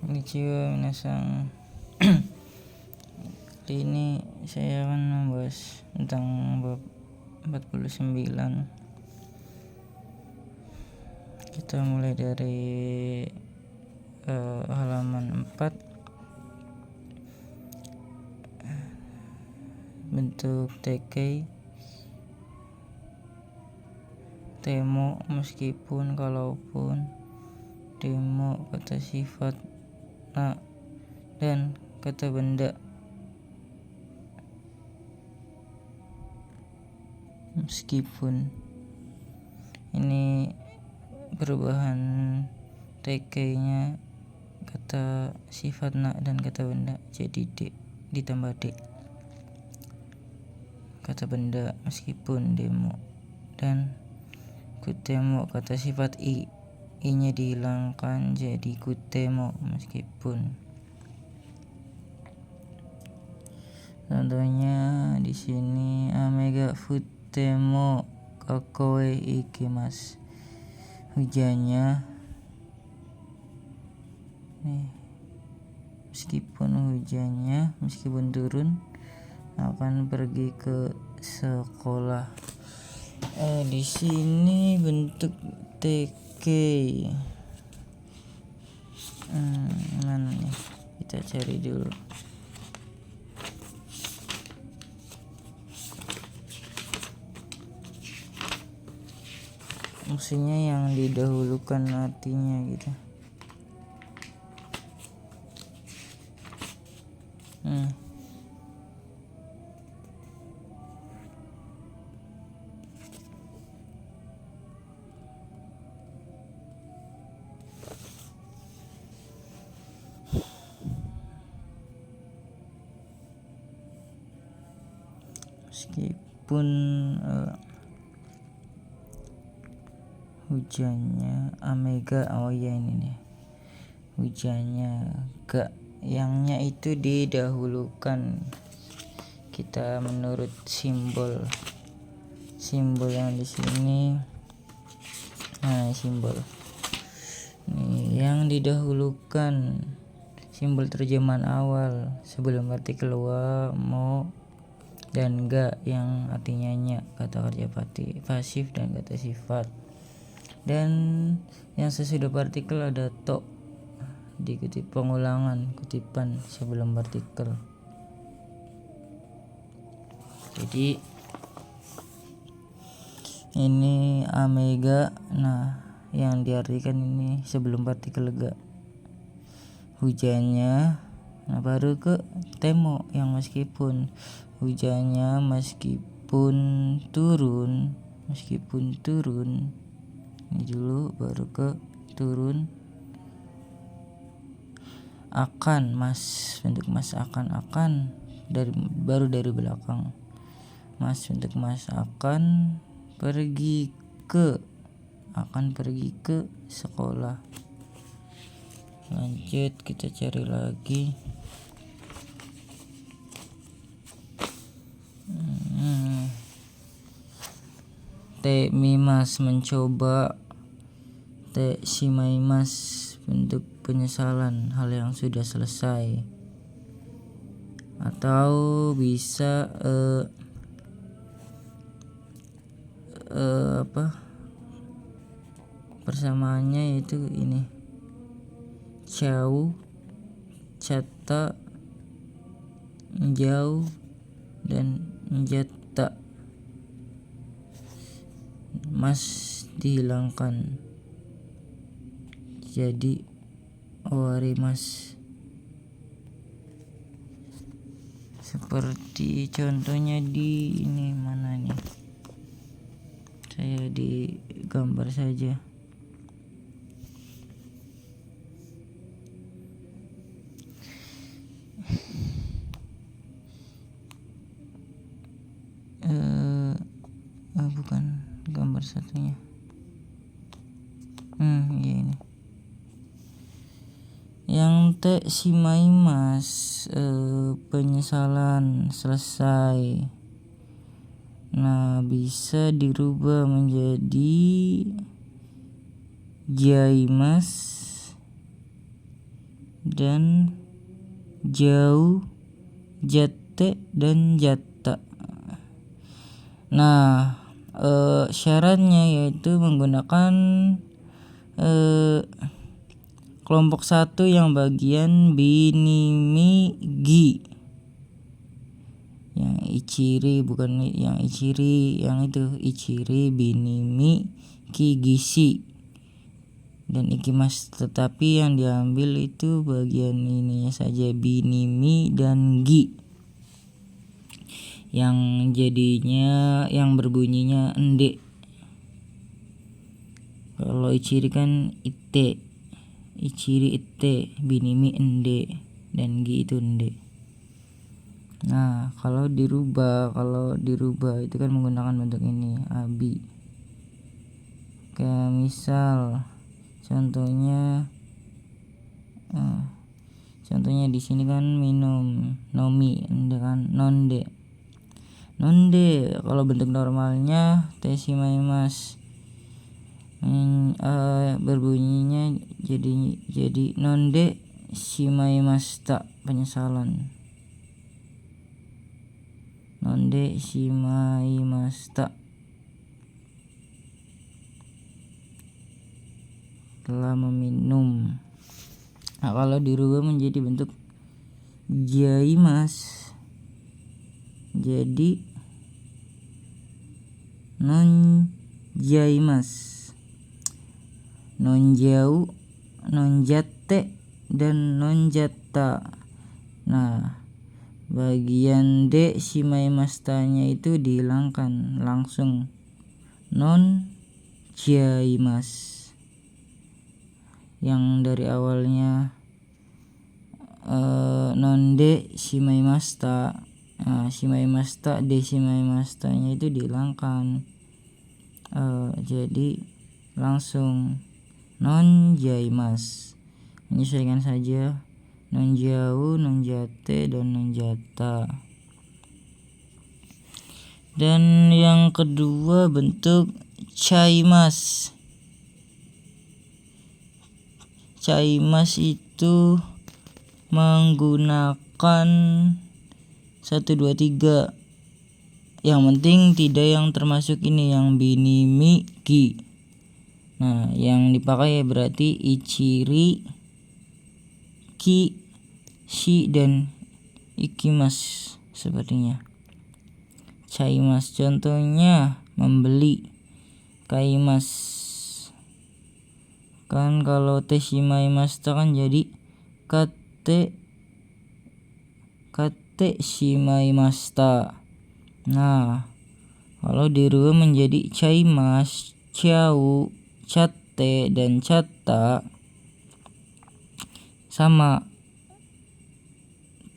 Konnichiwa minasang. Kali ini saya akan membahas tentang bab 49. Kita mulai dari halaman 4. Bentuk TK temo meskipun kalaupun demo kata sifat na dan kata benda meskipun. Ini perubahan TK nya kata sifat na dan kata benda jadi D ditambah D. Kata benda meskipun demo dan kutemo kata sifat I nya dihilangkan jadi kutemo meskipun. Contohnya di sini Amega futemo kakoe ikimasu. Hujannya meskipun turun akan pergi ke sekolah. Di sini bentuk TK mana nih, kita cari dulu. Maksudnya yang didahulukan artinya gitu. Meskipun hujannya Amega, ini nih hujannya gak, yangnya itu didahulukan. Kita menurut simbol yang di sini. Simbol nih yang didahulukan, simbol terjemahan awal sebelum artikel wa, mo, dan ga yang artinya nya, kata kerja pasif dan kata sifat. Dan yang sesudah partikel ada to, diikuti pengulangan kutipan sebelum partikel. Jadi ini Amega, yang diartikan ini sebelum partikel ga. Hujannya, baru ke temo yang meskipun. Hujannya meskipun turun ini dulu, baru ke turun. Akan bentuk mas akan baru dari belakang. Mas bentuk mas akan pergi ke sekolah. Lanjut, kita cari lagi. Te mimas mencoba, te shimaimas bentuk penyesalan hal yang sudah selesai. Atau bisa persamaannya yaitu ini jauh, cata, jauh, dan jata. Mas dihilangkan jadi owarimas. Seperti contohnya di ini, mana nih, saya di gambar saja. Bukan gambar satunya. Ini yang te shimaimas, penyesalan selesai. Bisa dirubah menjadi jaimas dan jau, jate dan jata. Nah, syaratnya yaitu menggunakan kelompok 1 yang bagian binimi gi. Yang ichiri, bukan yang ichiri, yang itu ichiri, binimi, kigishi dan ikimas, tetapi yang diambil itu bagian ininya saja, binimi dan gi, yang jadinya yang berbunyinya ende. Kalau ichiri kan ite, ichiri ite, binimi ende, dan gi itu ende. Nah, kalau dirubah itu kan menggunakan bentuk ini, abi. Kayak misal contohnya di sini kan minum, nomi, ende kan, nonde. Kalau bentuk normalnya teshimaimasu, berbunyinya jadi nonde shimaimashita, penyesalan. Nonde shimaimashita, telah meminum. Nah, kalau dirubah menjadi bentuk jaimas, jadi non jaimas, non jau, non jate dan non jata. Nah, bagian de shimaimashita-nya itu dihilangkan, langsung non jaimas. Yang dari awalnya nonde shimaimashita, shimaimashita, de shimaimashita-nya itu dihilangkan, jadi langsung non jaimas. Menyesuaikan saja non jau, non jate dan non jata. Dan yang kedua bentuk chaimas. Chaimas itu menggunakan 1, 2, 3. Yang penting tidak yang termasuk ini, yang binimi gi. Nah, yang dipakai berarti ichiri, ki, shi dan ikimas sepertinya. Chaimas contohnya membeli, kaimas. Kan kalau teshimaimashita kan jadi kate shimaimashita. Nah, kalau dirubah menjadi chaimas, chau, chate dan chata, sama.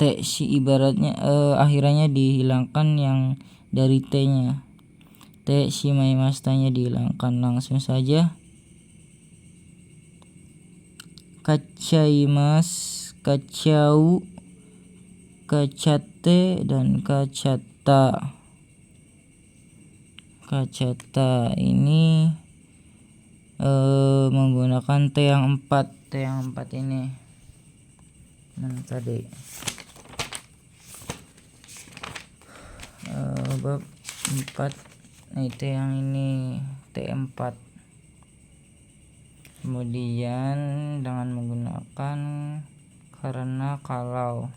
Te si ibaratnya akhirannya dihilangkan yang dari T-nya. Te shimaimashita-nya dihilangkan, langsung saja kachaimas, kachau, kachate dan kachata. Kachata ini menggunakan T yang 4 ini. Tadi bab 4, nah itu yang ini T4. Kemudian dengan menggunakan karena kalau.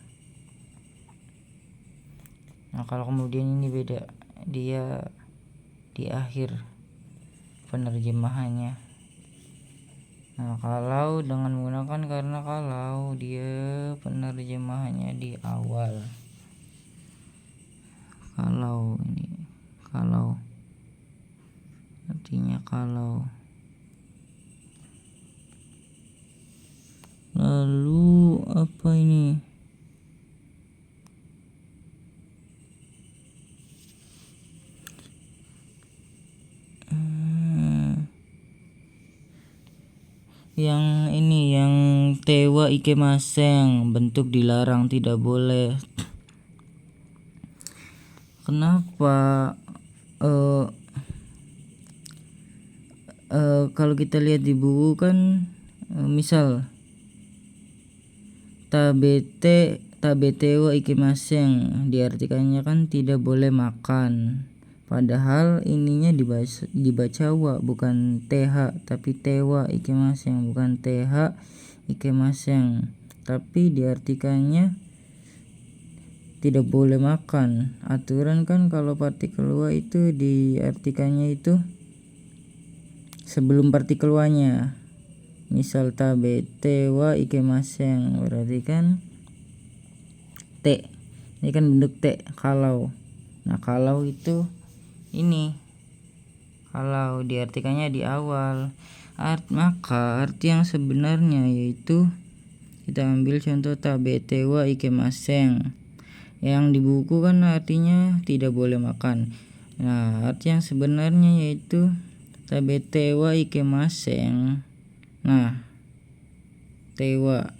Nah, kalau kemudian ini beda, dia di akhir penerjemahannya. Nah, kalau dengan menggunakan karena kalau, dia penerjemahannya di awal. Kalau ini, kalau artinya kalau. Lalu apa ini? Yang ini, yang tewa ikemaseng, bentuk dilarang, tidak boleh. Kenapa? Kalau kita lihat di buku kan, misal tabetewa ikimaseng diartikannya kan tidak boleh makan, padahal ininya dibaca wa bukan th tapi tewa ikimaseng, bukan th ikimaseng, tapi diartikannya tidak boleh makan. Aturan kan kalau partikel wa itu diartikannya itu sebelum partikel wa-nya. Misal tabete wa ikimaseng berarti kan T. Ini kan bentuk T kalau. Nah, kalau itu ini. Kalau diartikannya di awal. Maka arti yang sebenarnya yaitu kita ambil contoh tabete wa ikimaseng. Yang di buku kan artinya tidak boleh makan. Nah, arti yang sebenarnya yaitu tabete wa ikimaseng. Nah, tewa.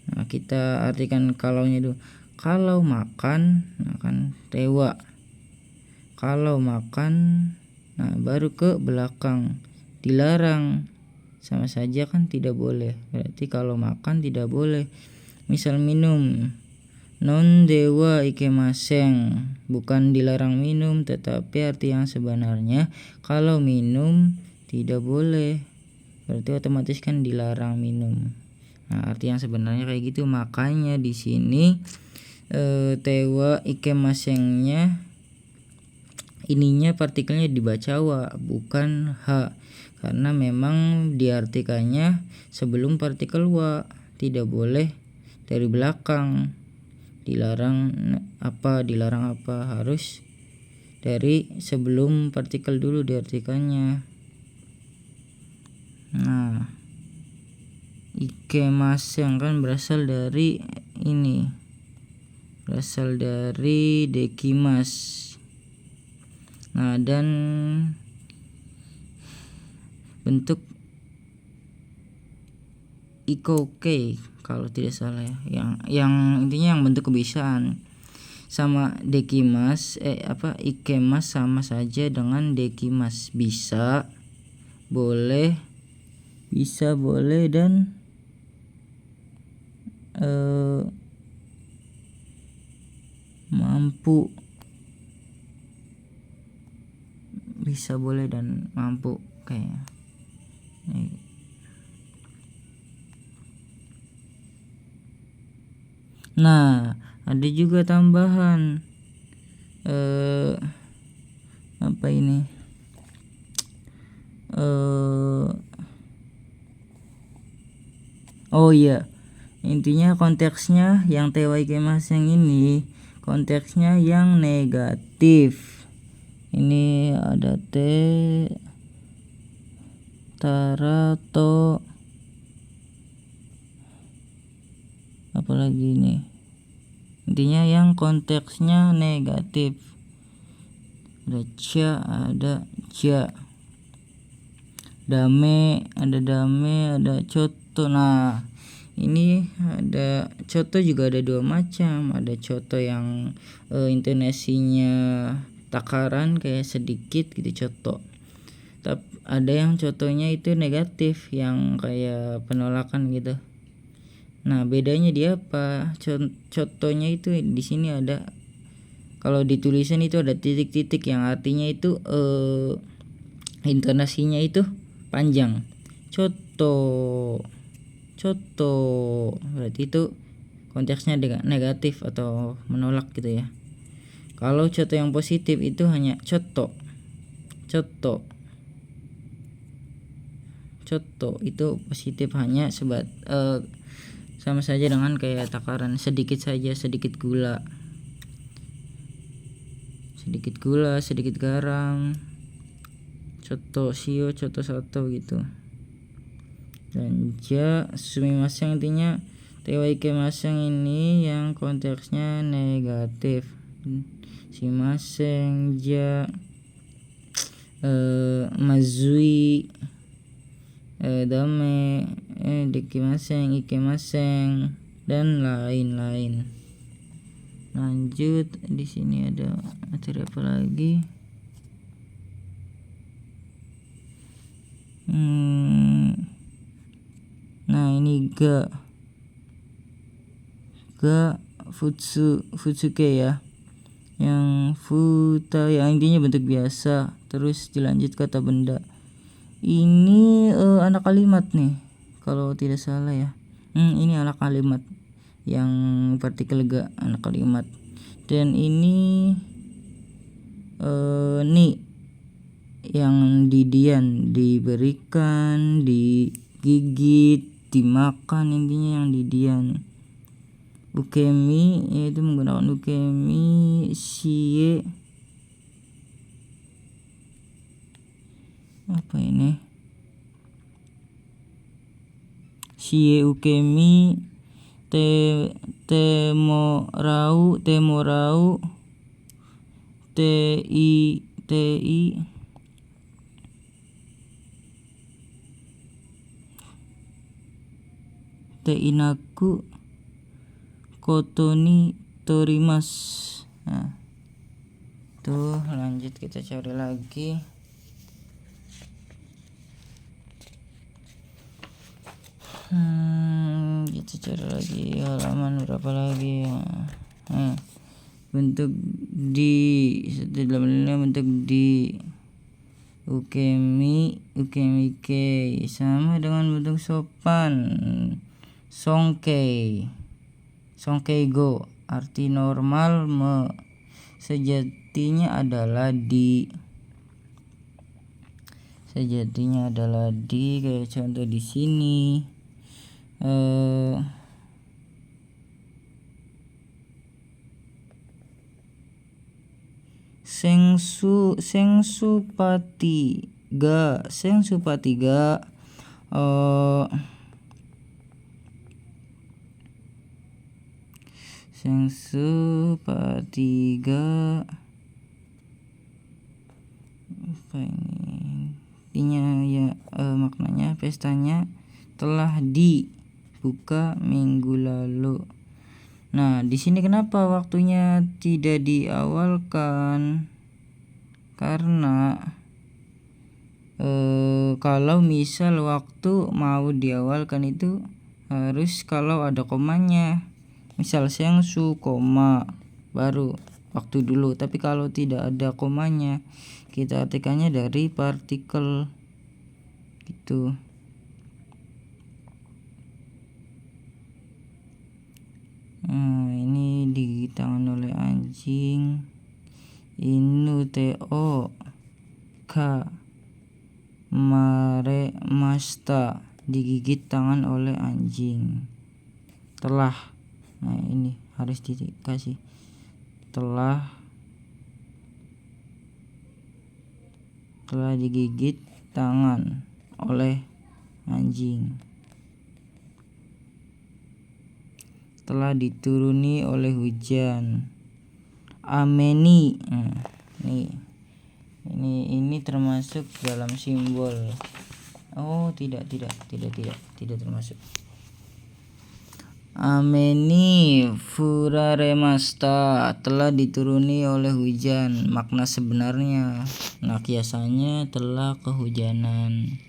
Nah, kita artikan kalaunya dulu. Kalau makan, nah kan tewa. Kalau makan, nah baru ke belakang. Dilarang. Sama saja kan tidak boleh. Berarti kalau makan tidak boleh. Misal minum. Non dewa ikimaseng, bukan dilarang minum, tetapi arti yang sebenarnya kalau minum tidak boleh, berarti otomatis kan dilarang minum. Nah, arti yang sebenarnya kayak gitu. Makanya di sini tewa ikimasengnya ininya partikelnya dibaca wa bukan h, karena memang diartikannya sebelum partikel wa, tidak boleh dari belakang. Dilarang apa harus dari sebelum partikel dulu diartikannya. Nah, ikimaseng kan berasal dari ini, berasal dari dekimas. Nah, dan bentuk ikoke kalau tidak salah ya, yang intinya yang bentuk kebiasaan. Sama dekimas ikemas sama saja dengan dekimas, bisa boleh dan mampu, bisa boleh dan mampu kayaknya. Nah, ada juga tambahan apa ini? Oh iya, intinya konteksnya yang tewa ikimaseng ini konteksnya yang negatif. Ini ada T tarato, apalagi ini, intinya yang konteksnya negatif. Ada ca, ada ja, dame, ada coto. Nah, ini ada coto juga ada dua macam. Ada coto yang intonasinya takaran kayak sedikit gitu, coto. Tapi ada yang cotonya itu negatif yang kayak penolakan gitu. Nah, bedanya dia apa? Cotonya itu di sini ada, kalau di tulisan itu ada titik-titik yang artinya itu intonasinya itu panjang. Coto berarti itu konteksnya negatif atau menolak gitu ya. Kalau coto yang positif itu hanya coto itu positif, hanya sama saja dengan kayak takaran, sedikit saja, sedikit gula, sedikit garam, coto shio, coto sato gitu. Dan ja sumimasen intinya tewa ikimaseng ini yang konteksnya negatif. Shimasen, ja, mazui, dame, dekimaseng, ikimaseng, dan lain-lain. Lanjut, di sini ada materi apa lagi? Nah, ini ga juga futsuke ya, yang futa yang intinya bentuk biasa. Terus dilanjut kata benda. Ini anak kalimat nih kalau tidak salah ya. Ini anak kalimat yang partikel ga, anak kalimat. Dan ini ni yang didian, diberikan, digigit, dimakan, intinya yang didian. Ukemi yaitu menggunakan ukemi. Shie apa ini? Shie ukemi. Temorau ti teinaku kotoni torimas. Nah, tuh lanjut kita cari lagi. Kita cari lagi halaman berapa lagi ya. Bentuk di dalam bentuk di ukemike sama dengan bentuk sopan. Songkeigo arti normal sejatinya adalah di kayak contoh di sini. Sengsupatiga apa ini intinya ya, maknanya pestanya telah dibuka minggu lalu. Nah, di sini kenapa waktunya tidak diawalkan? Karena kalau misal waktu mau diawalkan itu harus kalau ada komanya. Misal sengsu koma baru waktu dulu, tapi kalau tidak ada komanya kita artikannya dari partikel gitu. Ini digigit tangan oleh anjing. Inu teo ka mare masta, digigit tangan oleh anjing. Telah, nah ini harus dikasih telah digigit tangan oleh anjing. Telah dituruni oleh hujan. Ameni. Ini termasuk dalam simbol. Oh, tidak termasuk. Ameni furaremasta, telah dituruni oleh hujan. Makna sebenarnya, nah kiasannya telah kehujanan.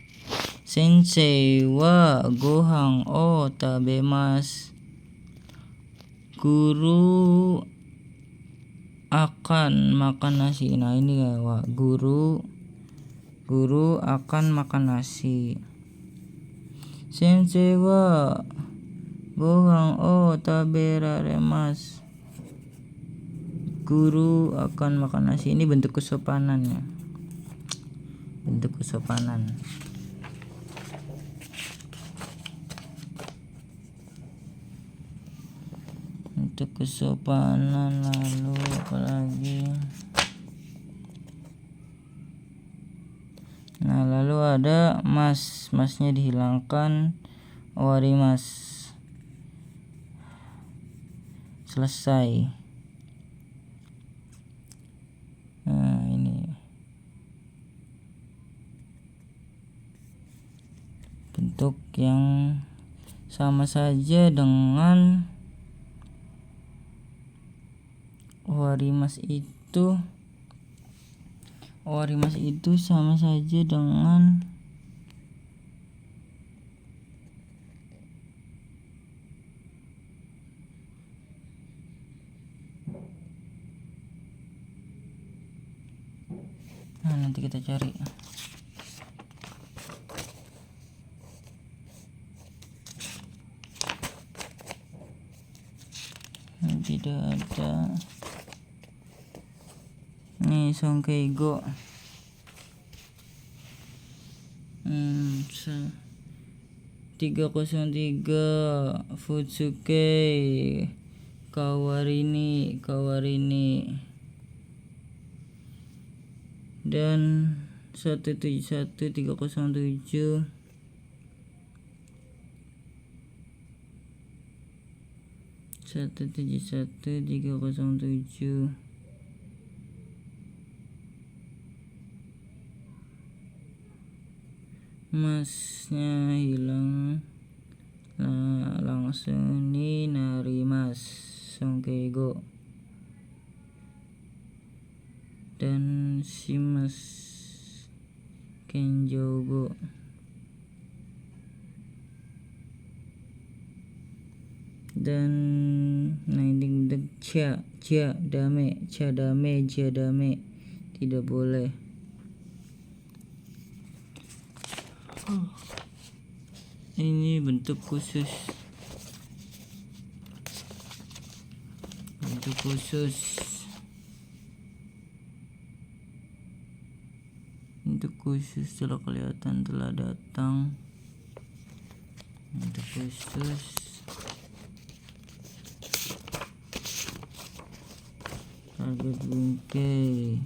Sensei wa gohan o tabemas, guru akan makan nasi. Nah ini ya, guru akan makan nasi. Sensei wa gohan o taberaremas, guru akan makan nasi. Ini bentuk kesopanan ya, bentuk kesopanan. Untuk kesopanan. Lalu apalagi? Nah, lalu ada masnya dihilangkan. Warimas, selesai. Nah, ini bentuk yang sama saja dengan warimas itu sama saja dengan nanti kita cari. Tidak ada. Nih Song Keigo. 303 Futsuke Kawarini dan 171307 171307 emasnya hilang, langsung nih nari mas Song Keigo dan si mas Kenjogo. Dan naik cha dame tidak boleh. Ini bentuk khusus, telah kelihatan, telah datang. Bentuk khusus target bungkai.